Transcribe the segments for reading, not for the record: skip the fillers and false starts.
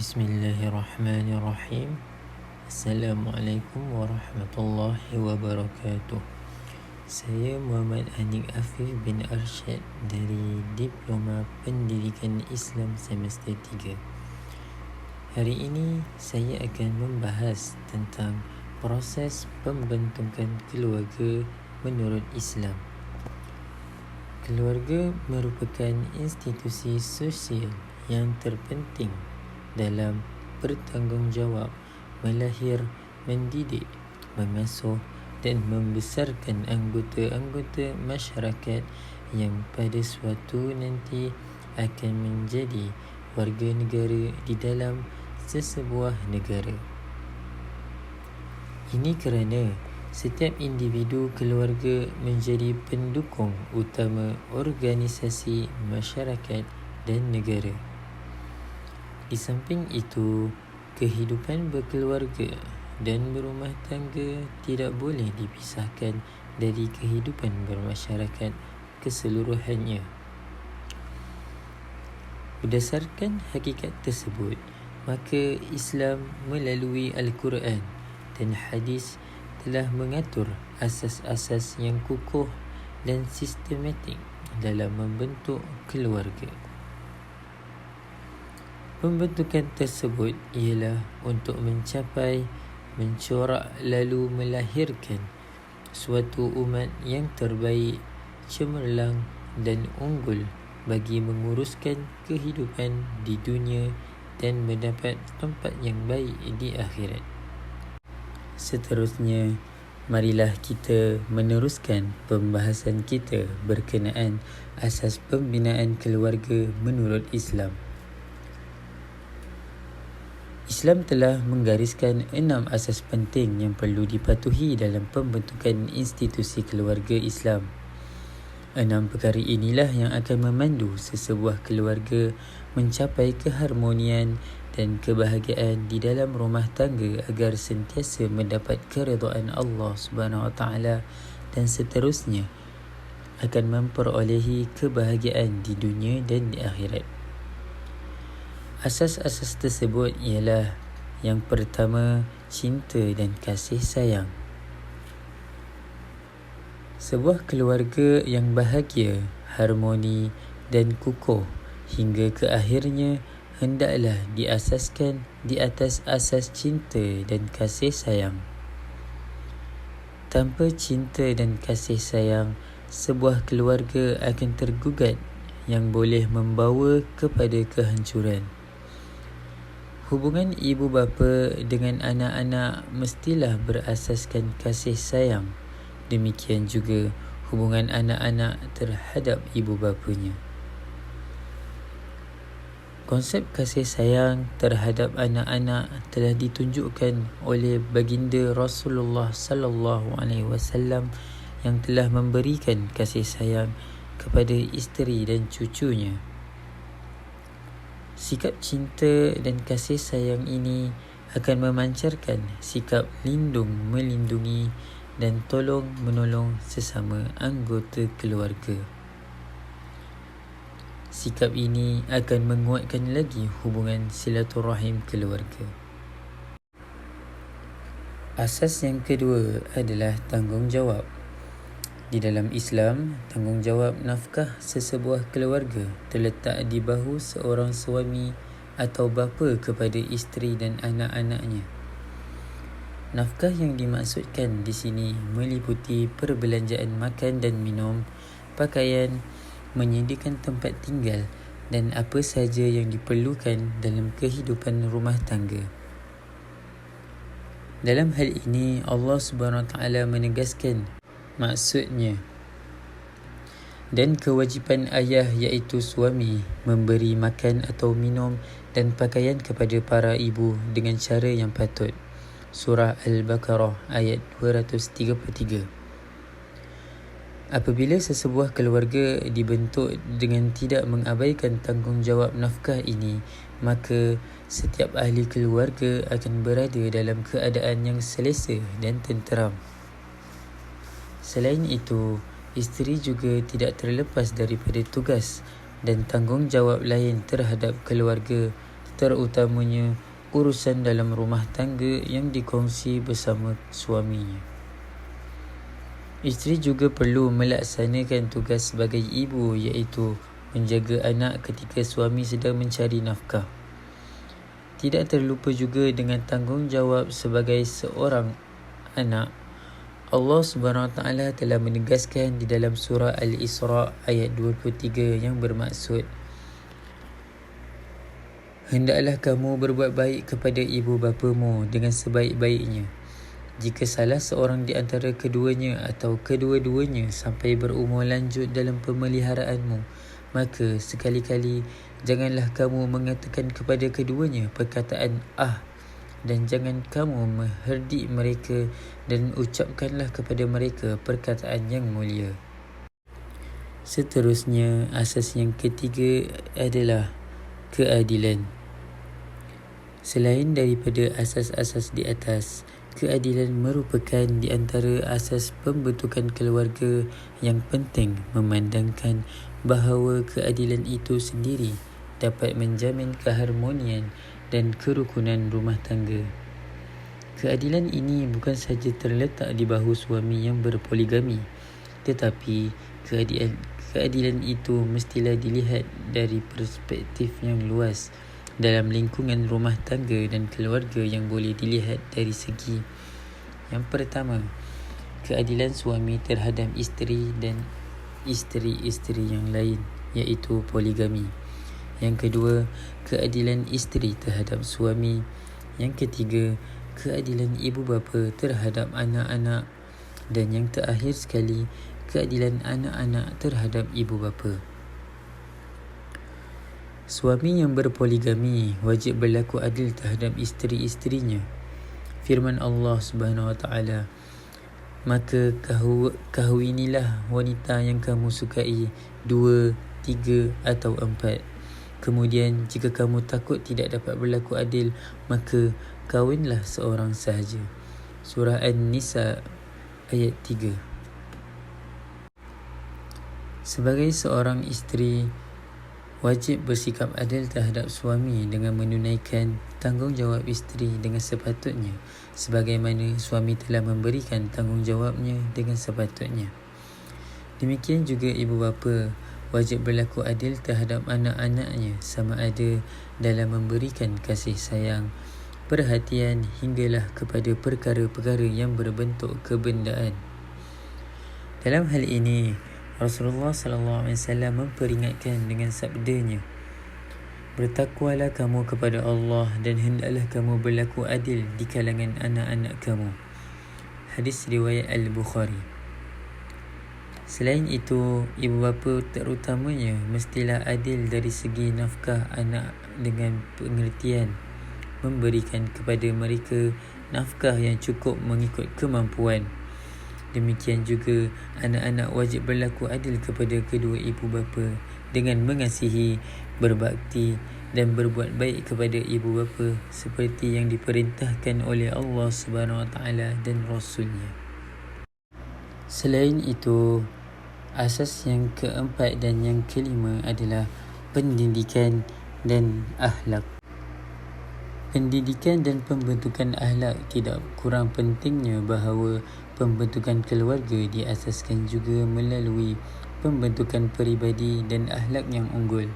Bismillahirrahmanirrahim. Assalamualaikum warahmatullahi wabarakatuh. Saya Muhammad Hanif Afif bin Arsyad dari Diploma Pendidikan Islam Semester 3. Hari ini saya akan membahas tentang proses pembentukan keluarga menurut Islam. Keluarga merupakan institusi sosial yang terpenting dalam bertanggungjawab melahir, mendidik, mengasuh dan membesarkan anggota-anggota masyarakat yang pada suatu nanti akan menjadi warga negara di dalam sesebuah negara. Ini kerana setiap individu keluarga menjadi pendukung utama organisasi masyarakat dan negara. Di samping itu, kehidupan berkeluarga dan berumah tangga tidak boleh dipisahkan dari kehidupan bermasyarakat keseluruhannya. Berdasarkan hakikat tersebut, maka Islam melalui Al-Quran dan hadis telah mengatur asas-asas yang kukuh dan sistematik dalam membentuk keluarga. Pembentukan tersebut ialah untuk mencapai, mencorak lalu melahirkan suatu umat yang terbaik, cemerlang dan unggul bagi menguruskan kehidupan di dunia dan mendapat tempat yang baik di akhirat. Seterusnya, marilah kita meneruskan pembahasan kita berkenaan asas pembinaan keluarga menurut Islam. Islam telah menggariskan 6 asas penting yang perlu dipatuhi dalam pembentukan institusi keluarga Islam. 6 perkara inilah yang akan memandu sesebuah keluarga mencapai keharmonian dan kebahagiaan di dalam rumah tangga agar sentiasa mendapat keredaan Allah SWT dan seterusnya akan memperolehi kebahagiaan di dunia dan di akhirat. Asas-asas tersebut ialah yang pertama, cinta dan kasih sayang. Sebuah keluarga yang bahagia, harmoni dan kukuh hingga ke akhirnya hendaklah diasaskan di atas asas cinta dan kasih sayang. Tanpa cinta dan kasih sayang, sebuah keluarga akan tergugat yang boleh membawa kepada kehancuran. Hubungan ibu bapa dengan anak-anak mestilah berasaskan kasih sayang. Demikian juga hubungan anak-anak terhadap ibu bapanya. Konsep kasih sayang terhadap anak-anak telah ditunjukkan oleh baginda Rasulullah sallallahu alaihi wasallam yang telah memberikan kasih sayang kepada isteri dan cucunya. Sikap cinta dan kasih sayang ini akan memancarkan sikap melindungi dan tolong-menolong sesama anggota keluarga. Sikap ini akan menguatkan lagi hubungan silaturahim keluarga. Asas yang kedua adalah tanggungjawab. Di dalam Islam, tanggungjawab nafkah sesebuah keluarga terletak di bahu seorang suami atau bapa kepada isteri dan anak-anaknya. Nafkah yang dimaksudkan di sini meliputi perbelanjaan makan dan minum, pakaian, menyediakan tempat tinggal dan apa sahaja yang diperlukan dalam kehidupan rumah tangga. Dalam hal ini, Allah SWT menegaskan maksudnya dan kewajipan ayah iaitu suami memberi makan atau minum dan pakaian kepada para ibu dengan cara yang patut. Surah Al-Baqarah ayat 233. Apabila sesebuah keluarga dibentuk dengan tidak mengabaikan tanggungjawab nafkah ini, maka setiap ahli keluarga akan berada dalam keadaan yang selesa dan tenteram. Selain itu, isteri juga tidak terlepas daripada tugas dan tanggungjawab lain terhadap keluarga, terutamanya urusan dalam rumah tangga yang dikongsi bersama suaminya. Isteri juga perlu melaksanakan tugas sebagai ibu, iaitu menjaga anak ketika suami sedang mencari nafkah. Tidak terlupa juga dengan tanggungjawab sebagai seorang anak. Allah SWT telah menegaskan di dalam surah Al-Isra ayat 23 yang bermaksud, hendaklah kamu berbuat baik kepada ibu bapamu dengan sebaik-baiknya. Jika salah seorang di antara keduanya atau kedua-duanya sampai berumur lanjut dalam pemeliharaanmu, maka sekali-kali janganlah kamu mengatakan kepada keduanya perkataan dan jangan kamu mengherdik mereka, dan ucapkanlah kepada mereka perkataan yang mulia. Seterusnya, asas yang ketiga adalah keadilan. Selain daripada asas-asas di atas, keadilan merupakan di antara asas pembentukan keluarga yang penting, memandangkan bahawa keadilan itu sendiri dapat menjamin keharmonian dan kerukunan rumah tangga. Keadilan ini bukan sahaja terletak di bahu suami yang berpoligami, tetapi keadilan itu mestilah dilihat dari perspektif yang luas dalam lingkungan rumah tangga dan keluarga, yang boleh dilihat dari segi yang pertama, keadilan suami terhadap isteri dan isteri-isteri yang lain, iaitu poligami. Yang kedua, keadilan isteri terhadap suami. Yang ketiga, keadilan ibu bapa terhadap anak-anak. Dan yang terakhir sekali, keadilan anak-anak terhadap ibu bapa. Suami yang berpoligami wajib berlaku adil terhadap isteri-isterinya. Firman Allah SWT, maka kahwinilah wanita yang kamu sukai, 2, 3 atau 4. Kemudian jika kamu takut tidak dapat berlaku adil, maka kahwinlah seorang sahaja. Surah An-Nisa ayat 3. Sebagai seorang isteri, wajib bersikap adil terhadap suami dengan menunaikan tanggungjawab isteri dengan sepatutnya, sebagaimana suami telah memberikan tanggungjawabnya dengan sepatutnya. Demikian juga ibu bapa wajib berlaku adil terhadap anak-anaknya, sama ada dalam memberikan kasih sayang, perhatian hinggalah kepada perkara-perkara yang berbentuk kebendaan. Dalam hal ini, Rasulullah SAW memperingatkan dengan sabdanya, bertakwalah kamu kepada Allah dan hendaklah kamu berlaku adil di kalangan anak-anak kamu. Hadis riwayat Al-Bukhari. Selain itu, ibu bapa terutamanya mestilah adil dari segi nafkah anak dengan pengertian memberikan kepada mereka nafkah yang cukup mengikut kemampuan. Demikian juga anak-anak wajib berlaku adil kepada kedua ibu bapa dengan mengasihi, berbakti dan berbuat baik kepada ibu bapa seperti yang diperintahkan oleh Allah SWT dan Rasulnya. Selain itu, asas yang keempat dan yang kelima adalah pendidikan dan akhlak. Pendidikan dan pembentukan akhlak tidak kurang pentingnya bahawa pembentukan keluarga diasaskan juga melalui pembentukan peribadi dan akhlak yang unggul.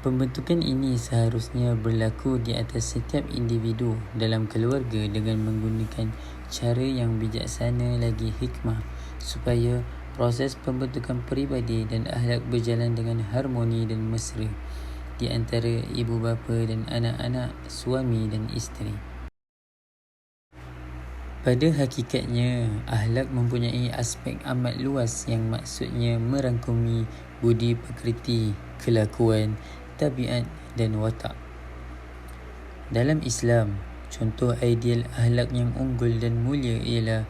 Pembentukan ini seharusnya berlaku di atas setiap individu dalam keluarga dengan menggunakan cara yang bijaksana lagi hikmah, supaya proses pembentukan peribadi dan akhlak berjalan dengan harmoni dan mesra di antara ibu bapa dan anak-anak, suami dan isteri. Pada hakikatnya, akhlak mempunyai aspek amat luas yang maksudnya merangkumi budi pekerti, kelakuan, tabiat dan watak. Dalam Islam, contoh ideal akhlak yang unggul dan mulia ialah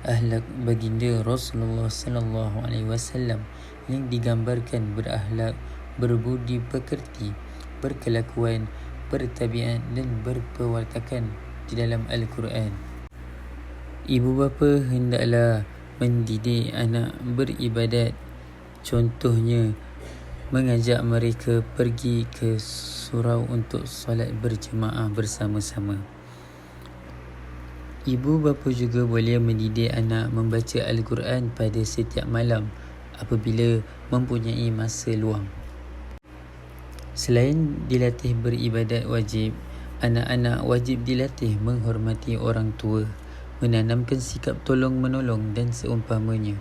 akhlak baginda Rasulullah SAW yang digambarkan berakhlak, berbudi pekerti, berkelakuan, bertabiat dan berperwatakan di dalam Al-Quran. Ibu bapa hendaklah mendidik anak beribadat, contohnya mengajak mereka pergi ke surau untuk solat berjemaah bersama-sama. Ibu bapa juga boleh mendidik anak membaca Al-Quran pada setiap malam apabila mempunyai masa luang. Selain dilatih beribadat wajib, anak-anak wajib dilatih menghormati orang tua, menanamkan sikap tolong-menolong dan seumpamanya.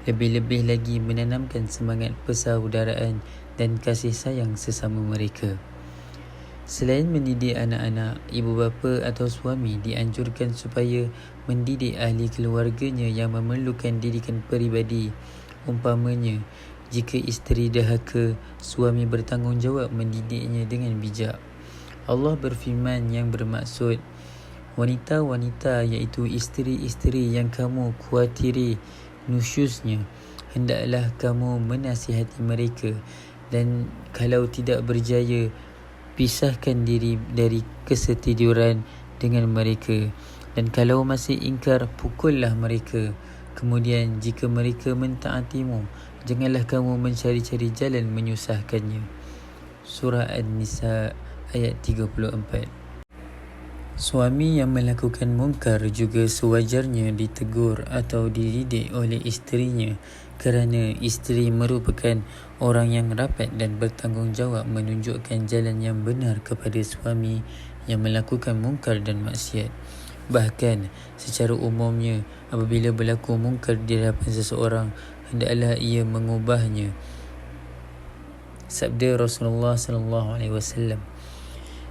Lebih-lebih lagi menanamkan semangat persaudaraan dan kasih sayang sesama mereka. Selain mendidik anak-anak, ibu bapa atau suami dianjurkan supaya mendidik ahli keluarganya yang memerlukan didikan peribadi. Umpamanya, jika isteri dahaka, suami bertanggungjawab mendidiknya dengan bijak. Allah berfirman yang bermaksud, wanita-wanita iaitu isteri-isteri yang kamu khawatiri nusyuznya, hendaklah kamu menasihati mereka, dan kalau tidak berjaya, pisahkan diri dari kesetiduran dengan mereka, dan kalau masih ingkar, pukullah mereka. Kemudian jika mereka mentaatimu, janganlah kamu mencari-cari jalan menyusahkannya. Surah An-Nisa ayat 34. Suami yang melakukan mungkar juga sewajarnya ditegur atau dididik oleh isterinya, kerana isteri merupakan orang yang rapat dan bertanggungjawab menunjukkan jalan yang benar kepada suami yang melakukan mungkar dan maksiat. Bahkan secara umumnya, apabila berlaku mungkar di hadapan seseorang, hendaklah ia mengubahnya. Sabda Rasulullah SAW,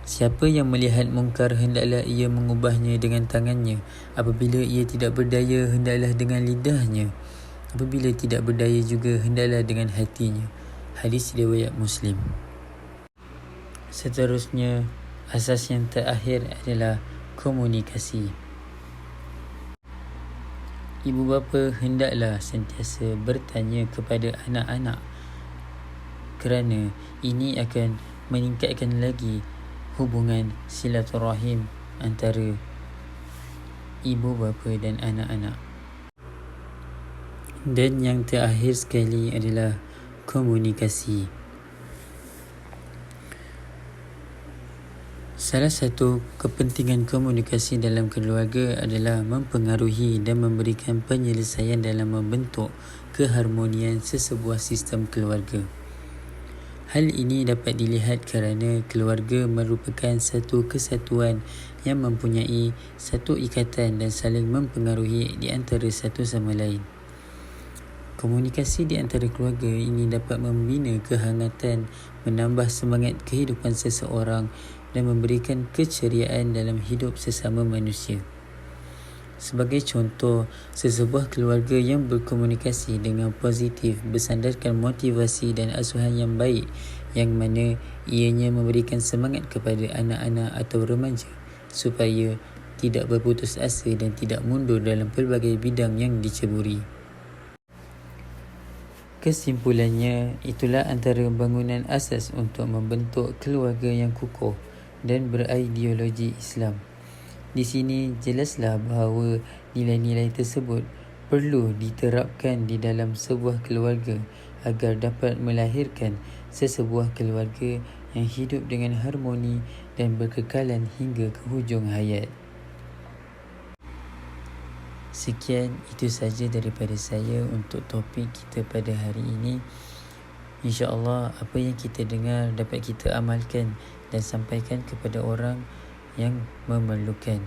siapa yang melihat mungkar, hendaklah ia mengubahnya dengan tangannya. Apabila ia tidak berdaya, hendaklah dengan lidahnya. Apabila tidak berdaya juga, hendaklah dengan hatinya. Hadis riwayat Muslim. Seterusnya, asas yang terakhir adalah komunikasi. Ibu bapa hendaklah sentiasa bertanya kepada anak-anak, kerana ini akan meningkatkan lagi hubungan silaturahim antara ibu bapa dan anak-anak. Dan yang terakhir sekali adalah komunikasi. Salah satu kepentingan komunikasi dalam keluarga adalah mempengaruhi dan memberikan penyelesaian dalam membentuk keharmonian sesebuah sistem keluarga. Hal ini dapat dilihat kerana keluarga merupakan satu kesatuan yang mempunyai satu ikatan dan saling mempengaruhi di antara satu sama lain. Komunikasi di antara keluarga ini dapat membina kehangatan, menambah semangat kehidupan seseorang dan memberikan keceriaan dalam hidup sesama manusia. Sebagai contoh, sesebuah keluarga yang berkomunikasi dengan positif bersandarkan motivasi dan asuhan yang baik, yang mana ianya memberikan semangat kepada anak-anak atau remaja supaya tidak berputus asa dan tidak mundur dalam pelbagai bidang yang diceburi. Kesimpulannya, itulah antara bangunan asas untuk membentuk keluarga yang kukuh dan berideologi Islam. Di sini jelaslah bahawa nilai-nilai tersebut perlu diterapkan di dalam sebuah keluarga agar dapat melahirkan sesebuah keluarga yang hidup dengan harmoni dan berkekalan hingga ke hujung hayat. Sekian, itu saja daripada saya untuk topik kita pada hari ini. InsyaAllah apa yang kita dengar dapat kita amalkan dan sampaikan kepada orang yang memerlukan.